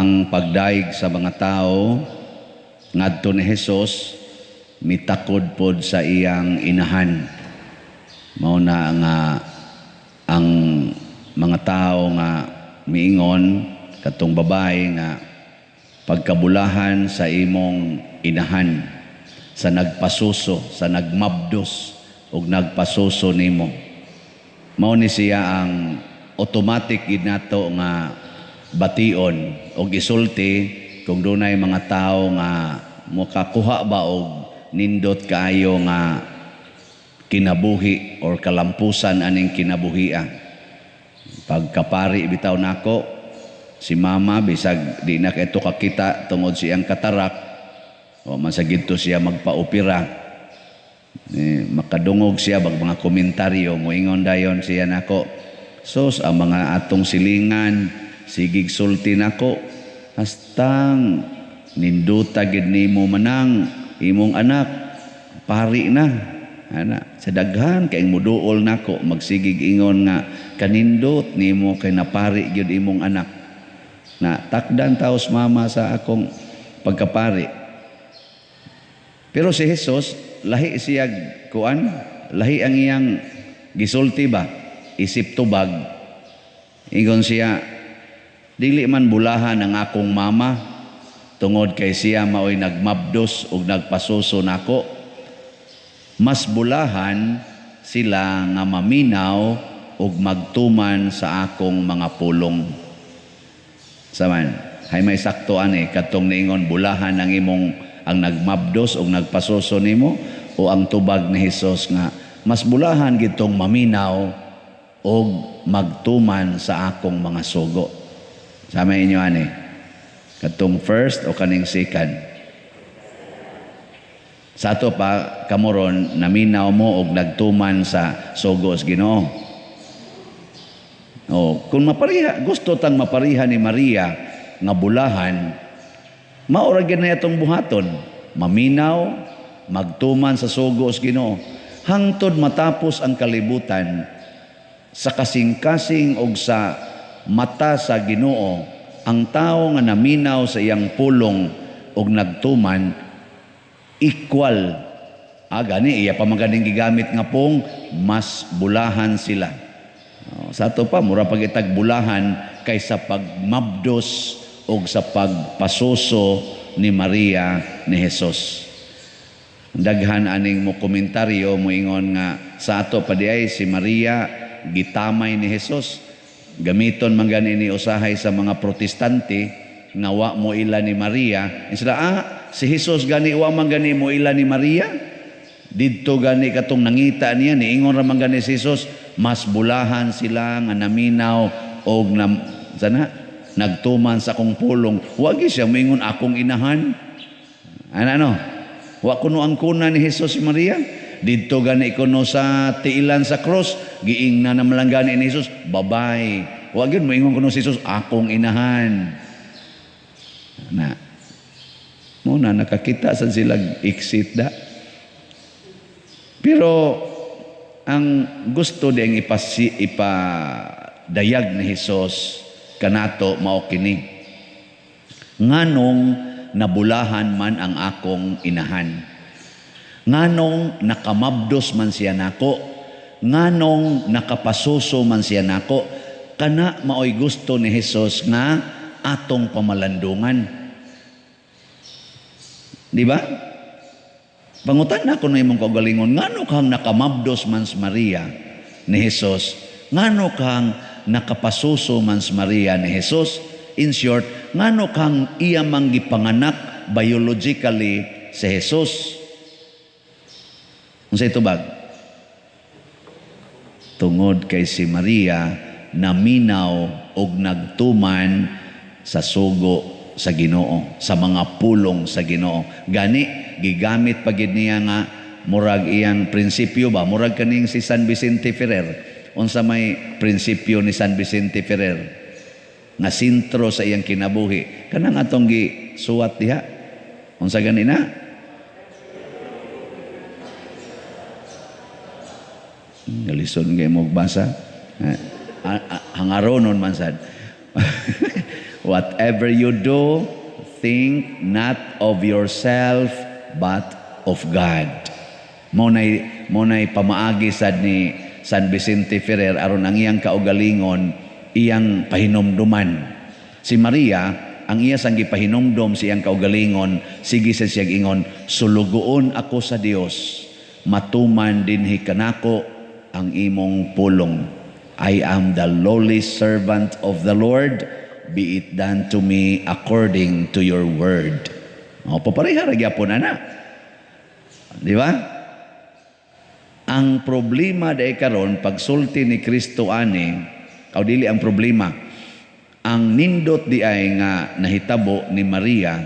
ang pagdaig sa mga tao ngadto ni Hesus mitakod pod sa iyang inahan. Mao na nga ang mga tao nga miingon katong babae nga pagkabulahan sa imong inahan, sa nagpasuso, sa nagmabdos ug nagpasuso nimo. Mao ni siya ang automatic gid nato nga bation o gisulti kung dunay mga tao nga makakuha ba og nindot kaayo nga kinabuhi or kalampusan aning kinabuhian. Pagkapari bitaw nako si mama bisag di na kaito kakita tungod siyang katarak o masagid to siya magpaopera. Makadungog siya bag mga komentaryo moingon dayon siya nako, sos ang mga atong silingan sigig sulti nako hastang ninduta gid nimo manang imong anak pari na ana sa daghan kay muduol nako magsigig ingon nga kanindot nimo kay napari gyud imong anak na takdan taos mama sa akong pagkapari. Pero si Jesus lahi siya kuan, lahi ang iyang gisulti ba isip tubag. Ingon siya, dili man bulahan ang akong mama tungod kay siya maoy nagmabdos ug nagpasuso nako. Mas bulahan sila nga maminaw ug magtuman sa akong mga pulong. Saman, hay may saktoan katong niingon bulahan ang imong ang nagmabdos ug nagpasuso nimo o ang tubag ni Hesus nga mas bulahan gitong maminaw ug magtuman sa akong mga sugo. Sama inyo ani. Katong first o kaning second. Sa ato pa kamoron naminaw mo og nagtuman sa sugo sa Ginoo. Kung mapariha, gusto tang mapariha ni Maria nga bulahan, maura gyud na itong buhaton, maminaw, magtuman sa sugo sa Ginoo hangtod matapos ang kalibutan sa kasing-kasing og sa mata sa Ginoo ang tao nga naminaw sa iyang pulong og nagtuman equal gani iya pa maganing gigamit nga pong mas bulahan sila. Sa ato pa mura pagitag bulahan kaysa pagmabdos og sa pagpasuso ni Maria ni Hesus. Daghan aning mo komentaryo moingon nga sa ato pa diay si Maria gitamay ni Hesus. Gamiton man gani ni usahay sa mga protestante nga wa mo ila ni Maria. Sila si Hesus gani wa man gani mo ila ni Maria. Didto gani katong nangita niya niingon ra man gani si Hesus mas bulahan sila nga naminaw og nagtuman sa akong pulong. Wa gyud siya moingon akong inahan. Ano? Wa kuno ang kuna ni Hesus si Maria. Didto gani kuno sa tiilan sa cross, giingna na malanggani ni Hesus, babay. Wa gyud moingon kuno si Hesus akong inahan. Na. Muna nakakita sa sila exit da. Pero ang gusto ding ipadayag ni Hesus kanato mao kini. Nganong nabulahan man ang akong inahan. Nganong nakamabdos man siya nako. Nganong nakapasuso man siya nako. Kana maoy gusto ni Hesus nga atong pamalandungan. Di ba? Pangutan na ko na imong kaugalingon, ngano kang nakamabdos man sa Maria ni Hesus? Ngano kang nakapasuso man sa Maria ni Hesus? In short, ngano kang iya mang gipanganak biologically si Hesus? Unsay tubag? Tungod kay si Maria naminaw og nagtuman sa sugo sa Ginoo, sa mga pulong sa Ginoo. Gani gigamit pagid niya nga murag iyang prinsipyo ba, murag kaning si San Vicente Ferrer. Unsa may prinsipyo ni San Vicente Ferrer nga sentro sa iyang kinabuhi, kanang atong gisuwat diha. Unsa gani na? Galison kay mo basa. Hangaronon man sad. Whatever you do, think not of yourself, but of God. Munay pamaagi sad ni San Vicente Ferrer aron ang iyang kaugalingon, iyang pahinumduman. Si Maria, ang iya sang gipahinumdom siyang kaugalingon, sige sa siyang ingon, sulugoon ako sa Dios, matuman dinhi kanako ang imong pulong. I am the lowly servant of the Lord, be it done to me according to your word. O, papareha ragyapon ana. Di ba? Ang problema dahil karon pagsulti ni Kristo ani, o dili ang problema, ang nindot di ay nga nahitabo ni Maria,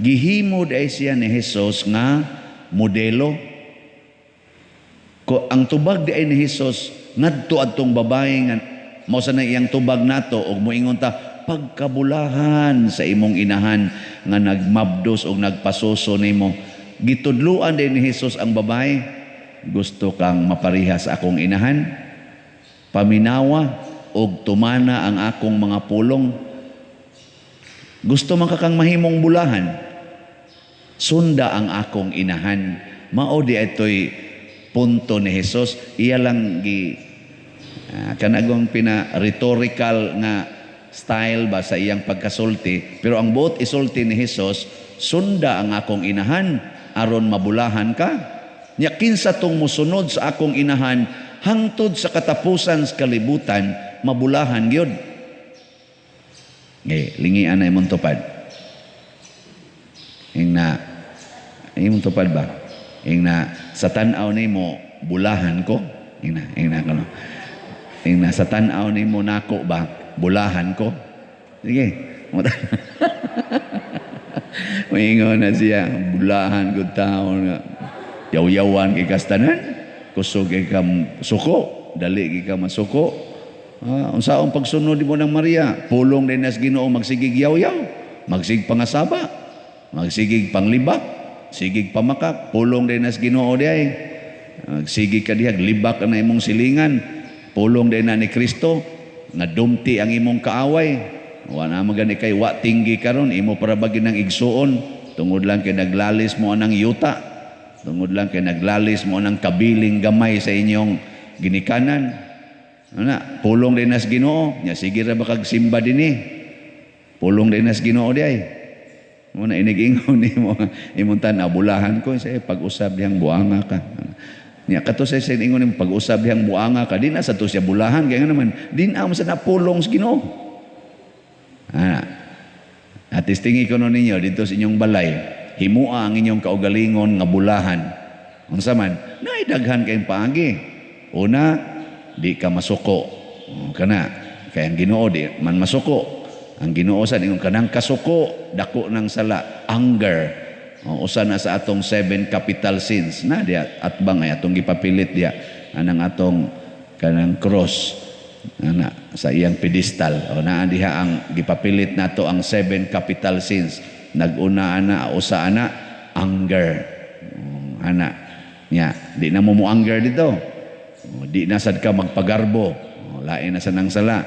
gihimo dahil siya ni Jesus nga modelo. Ang tubag di ay ni Jesus, ngadto adtong babae nga, mao sa na iyang tubag nato, o moingon ta, pagkabulahan sa imong inahan nga nagmabdos o nagpasuso nimo. Gitudluan din ni Jesus ang babae, gusto kang maparihas akong inahan, paminawa og tumana ang akong mga pulong. Gusto man ka kang mahimong bulahan, sunda ang akong inahan. Mao di ito'y punto ni Jesus. Iya lang kanagong pina-rhetorical nga style ba sa iyang pagkasulti. Pero ang buot isulti ni Jesus, sunda ang akong inahan aron mabulahan ka. Nya kinsa tong musunod sa akong inahan hangtod sa katapusan sa kalibutan, mabulahan gyud. Lingian na imong tupad. Imong tupad ba? Sa tan-aw nimo bulahan ko. Sa tan-aw nimo nako ba? Bulahan ko. Sige. Maingon na siya, bulahan gud taon nga. Yaw-yawan kay kastanan, kusog kay kam suko, dali kay ka masuko. Unsaong pagsunod mo ng Maria, pulong din nas Ginoo, magsigig yaw-yaw, magsig pangasaba, magsigig panglibak, sigig pamakak, pulong din nas Ginoo diay. Magsigig ka diha, libak na imong silingan, pulong din na ni Kristo, nga dumti ang imong kaaway. Wala magani kay wa tinggi karon, imo para bagin ng igsuon, tungod lang kay naglalis mo anang yuta. Tungod lang kay naglalis mo ng kabiling gamay sa inyong ginikanan. Pulong din nas Ginoo. Nya sige ra ba kag simba dinhi? Pulong din nas Ginoo di ay. Mo na inig-ingon nimo imong tan-aw bulahan ko sa pag-usab dihang buanga ka. Nya kato sa ingon nimo pag-usab dihang buanga ka, di na sa to siya bulahan kay nga naman din am sa napulong sa Ginoo. At istingi ko no ninyo dito sa inyong balay, himua ang inyong kaugalingon nga bulahan. Unsa man, naidaghan kayong paagi. Una, di ka masuko. Kana, kaya ang Ginoo di man masuko. Ang Ginoo sa ingon kanang kasuko, dako ng sala, anger. Usa na sa atong 7 capital sins. Na diya atbang ay atong gipapilit diya anang atong kanang cross sa iyang pedestal. O naa diha ang gipapilit nato ang 7 capital sins. Nag-una usa anger. Nya, di na mo anger dito. Di na sad ka magpagarbo. Lain na sa nang sala.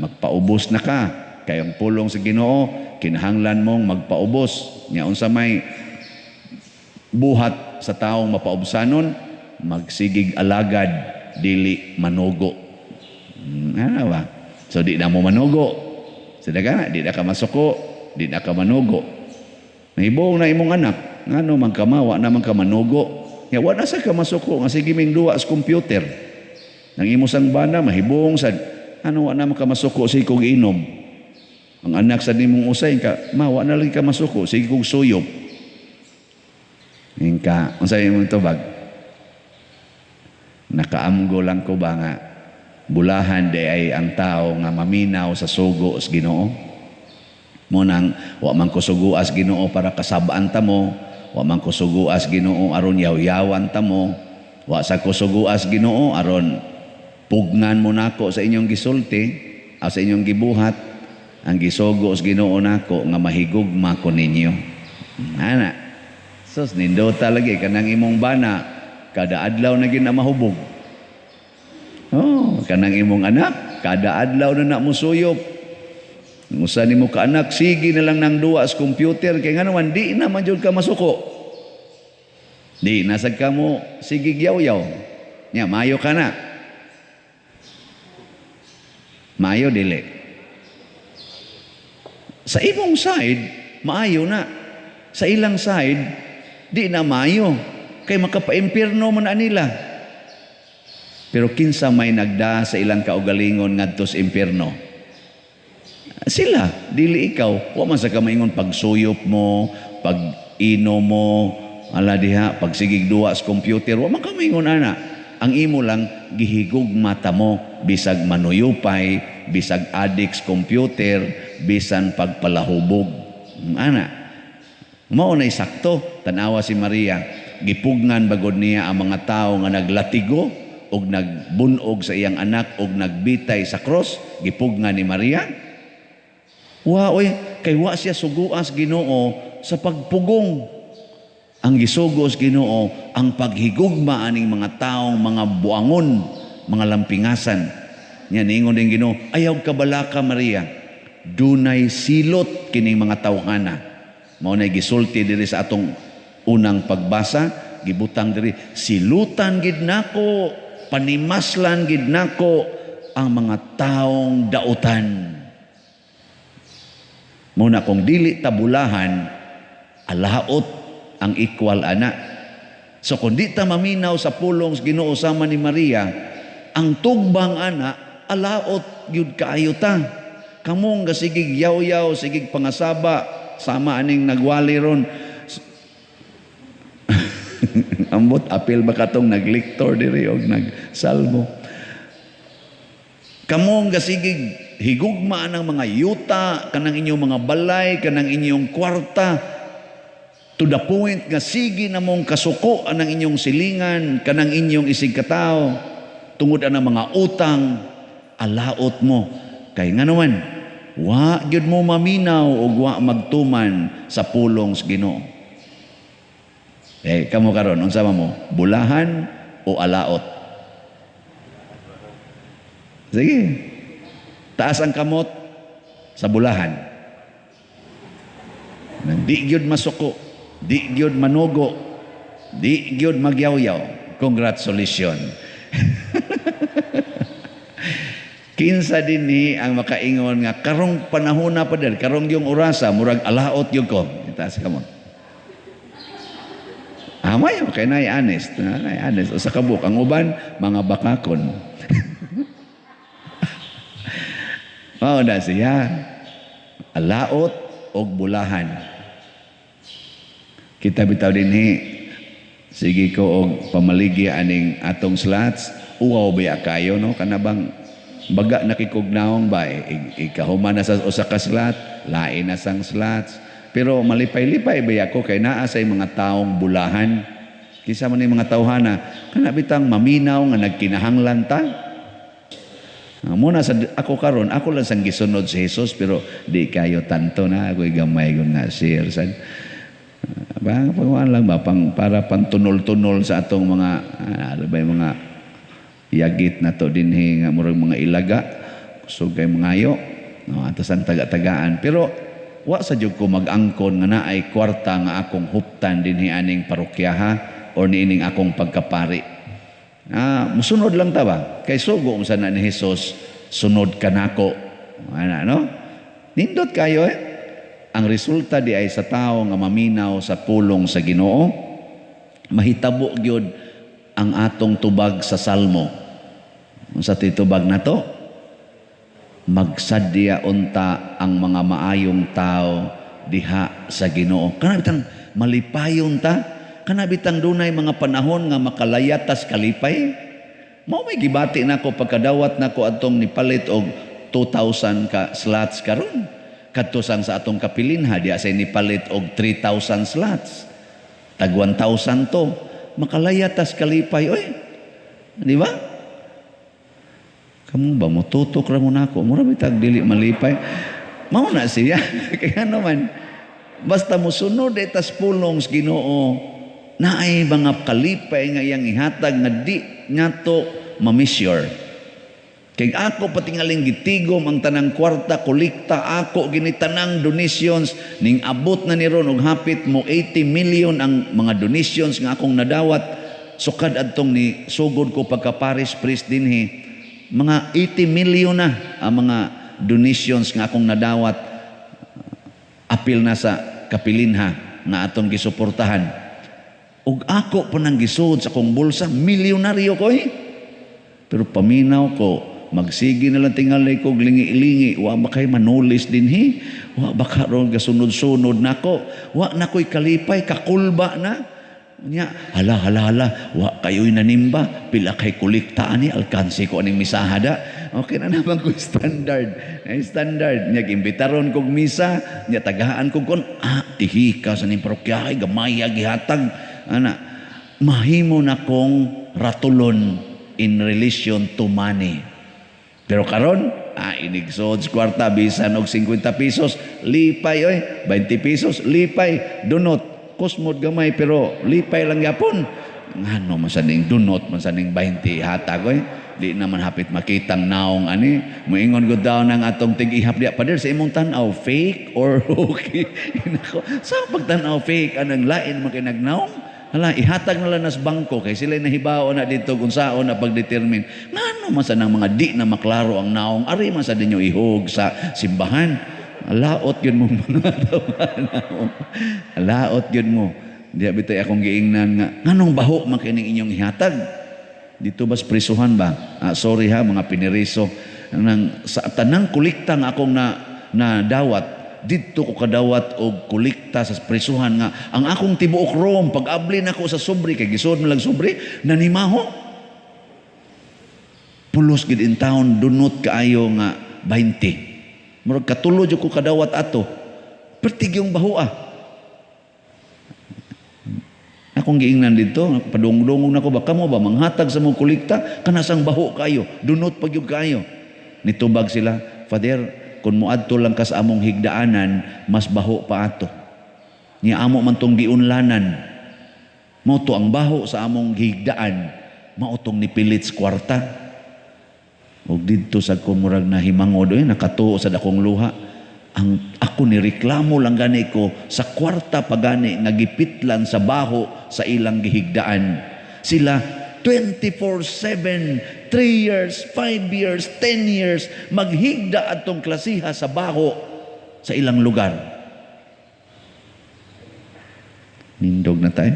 Magpaubos na ka. Kay ang pulong sa Ginoo, kinahanglan mong magpaubos. Nya unsa may buhat sa taong mapaubsanon, magsigig alagad, dili manugo. Ano ba? So di na mo manugo. Sadagana, di na ka masuko, di na ka manugo. Nahibong na imong anak, ngano man kamawa naman ka manugo. Ya wala sa ka masuko, nga sige ming duwa sa computer. Nang imo sang bana mahibong sad, ano wa naman ka masuko sige kog inom. Ang anak sa nimong usay ka, mawa na lang ka masuko sige kog suyop. Ingka, unsay imong tubag? Nakaamgo lang ko ba nga bulahan di ay ang tao nga maminaw sa sugo sa Ginoo. Mo nang wa man ko suguas Ginoo para kasabaan ta mo, wa man ko suguas Ginoo aron yaw-yawan ta mo, wa sa ko suguas Ginoo aron pugnan mo nako sa inyong gisulti o sa inyong gibuhat. Ang gisugo sa Ginoo nako nga mahigugma ko ninyo. Ana. Sus nindota lagi kanang imong bana kada adlaw na gid na mahubog. Kanang imong anak kada adlaw na musuyop. Usa nimo ka anak, sige na lang nang duwa sa computer kay nga naman di naman jud ka masuko. Di nasag ka mo sige yaw-yaw. Nya mayo ka na. Mayo dili. Sa imong side, maayo na. Sa ilang side, di na mayo. Kay makapaimpirno mo na nila. Pero kinsa may nagda sa ilang kaugalingon ngadto sa impierno? Sila, dili ikaw. Wa man sa kamaingon pagsuyop mo, pag-ino mo, ala diha, pagsigig duwa sa computer, wa man kamaingon ana. Ang imo lang gihigog mata mo bisag manuyupay, bisag addict sa computer, bisan pagpalahubog. Ana. Mao nay sakto tanawa si Maria, gipugnan bagod niya ang mga tawo nga naglatigo og nagbunog sa iyang anak og nagbitay sa cross, gipugnan ni Maria. Wa oy, kay wa siya suguas Ginoo sa pagpugong. Ang gisugos Ginoo ang paghigugma aning mga taong mga buangon, mga lampingasan. Nya ningon ding Ginoo, ayaw ka balaka Maria. Dunay silot kining mga tawhana. Mao nay gisulti diri sa atong unang pagbasa, gibutang diri, silutan gid nako, panimaslan gid nako ang mga taong dautan. Muna kung dili tabulahan, alaot ang equal ana. So kung di ta maminaw sa pulong Ginoo sama ni Maria, ang tugbang ana, alaot yun kaayo ta. Kamong gasigig yaw-yaw, sigig pangasaba, sama aning nagwali ron. Ambot, apil ba katong nagliktor diri o nagsalmo. Kamong gasigig higugma ng mga yuta, kanang inyong mga balay, kanang inyong kwarta, to the point nga sige na mong kasuko anang inyong silingan, kanang inyong isig katao, tungod ang mga utang, alaot mo. Kay nga naman, wa gyud mo maminaw o wa magtuman sa pulong sa Ginoo. Kamo karon unsa mo? Bulahan o alaot? Sige. Taas ang kamot sa bulahan. Di gyud masuko, di gyud manugo, di gyud magyaw-yaw. Congratulations. Kinsa din ni ang makaingon nga karong panahon na pa dal, karong yung orasa murag alaot yung ko. Taas kamot. Amay kay nay honest, nay honest usa ka buk ang uban mga bakakon. Mao na siya. Alaot o bulahan. Kita bitaw dinhi. Sige ko og pamaligi aning atong slots. Uwaw ba kayo no? Kanabang baga nakikugnaong ba? Ikahuman na sa usa ka slot, lain na sang slots. Pero malipay-lipay ba ako kay naa say mga taong bulahan. Kisa man ni mga tawhana, kana bitang maminaw nga nagkinahanglan ta. Muna sa ako karon, ako lang sang gisunod si Jesus pero di kayo tanto na ako gamay gon nga share sad. Pangwan lang ba pang para pantunol-tunol sa atong mga mga yagit na to dinhi nga murag mga ilaga sugay mangayo no atas ang taga-tagaan pero wa sa jud ko mag-angkon nga naay kwarta nga akong huptan dinhi aning parokyaha or niining akong pagkapari. Musunod lang ta ba? Kay sugo sana ni Jesus, sunod ka nako. Ana no? Nindot kayo Ang resulta di ay sa tao nga maminaw sa pulong sa Ginoo, mahitabo gyud ang atong tubag sa salmo. Sa titubag na to, magsadya unta ang mga maayong tao diha sa Ginoo. Kanabitang malipayon ta, kanabitang dunay mga panahon nga makalayatas kalipay. Mao may gibati nako pagkadawat nako atong nipalit og 2,000 ka slots karon. Kadto sang sa atong kapilinha diya say nipalit og 3,000 slots. Tag 1,000 to. Makalayatas kalipay oy. Di ba? Kamu ba mo tutok ra mo nako? Mura bitag dili malipay. Mao na siya. Kaya naman basta mo sunod etas pulong sa Ginoo. Naay mga kalipay nga iyang ihatag nga di nga to ma-measure. Kay ako patingaling gitigom ang tanang kwarta, kolekta, ako ginitanang donations, ning abot na ni ron og hapit mo 80 million ang mga donations nga akong nadawat. Sukad adtong ni sugod ko pagka parish priest dinhi, mga 80 million na ang mga donations nga akong nadawat. Apil na sa kapilinha nga atong gisuportahan. Ug ako pa nang gisud sa akong bulsa, milyonaryo ko eh. Pero paminaw ko, magsigi na lang tingalay ko, lingi-lingi, wa ba kay manulis din hi? Wa ba karon gasunod-sunod nako? Wa na ko'y kalipay, kakulba na? Nya, hala, wa kayo'y nanimba, pila kay kuliktaan ni, alkansi ko aning misahada. Okay na naman ko standard. Standard. Nya, imbitaron kong misa, nya, tagahaan kong kon, tihika sa ning parokyahay, gamay, gihatag. Ana, mahimo na kong ratulon in relation to money. Pero karon, inigsod sa kwarta, bisan og 50 pesos, lipay, 20 pesos, lipay, dunot, kusmod gamay, pero lipay lang yapon. Ngano, masaning dunot, masaning 20, hatag, di naman hapit makitang naong ani. Moingon ko daw ng atong tig-ihap diya, pader sa imong tanaw, fake or okay? Sa pagtanaw fake, anang lain makinagnaong? Hala, ihatag na lang nas bangko kay sila nahibao na dito kung saan na pagdetermine. Ngano man sa nang mga di na maklaro ang naong, ari man sa dinyo ihog sa simbahan. Laot yun mo mga naong. Laot yun mo. Di bitay akong giingnan nga, nganong baho man kining inyong ihatag? Dito bas prisuhan ba? Sorry ha, mga piniriso. Sa tanang kulikta nga akong na dawat, dito ko kadawat og kulikta sa prisuhan nga ang akong tibuok rom pag abli nako sa sobri kay gisod man lang sobri nanimaho pulos gid in town dunot kaayo nga 20 murag katulo jud ko kadawat ato pertig yung baho akong giingnan dito padungdungog nako baka mo ba manghatag sa mong kulikta kana sang baho kayo dunot pag yung kayo nitubag sila, Father, kung muadto lang ka sa among higdaanan, mas baho pa ato. Niya amo man tong giunlanan. Mao to ang baho sa among higdaan, mao tong nipilit sa kwarta. Ug didto sa kumurag na himangod nakatuo sa dakong luha. Ang ako ni reklamo lang gani ko sa kwarta pagani nga gipitlan sa baho sa ilang gihigdaan. Sila 24/7, 3 years, 5 years, 10 years, maghigda atong klasiha sa baho sa ilang lugar. Nindog na tayo.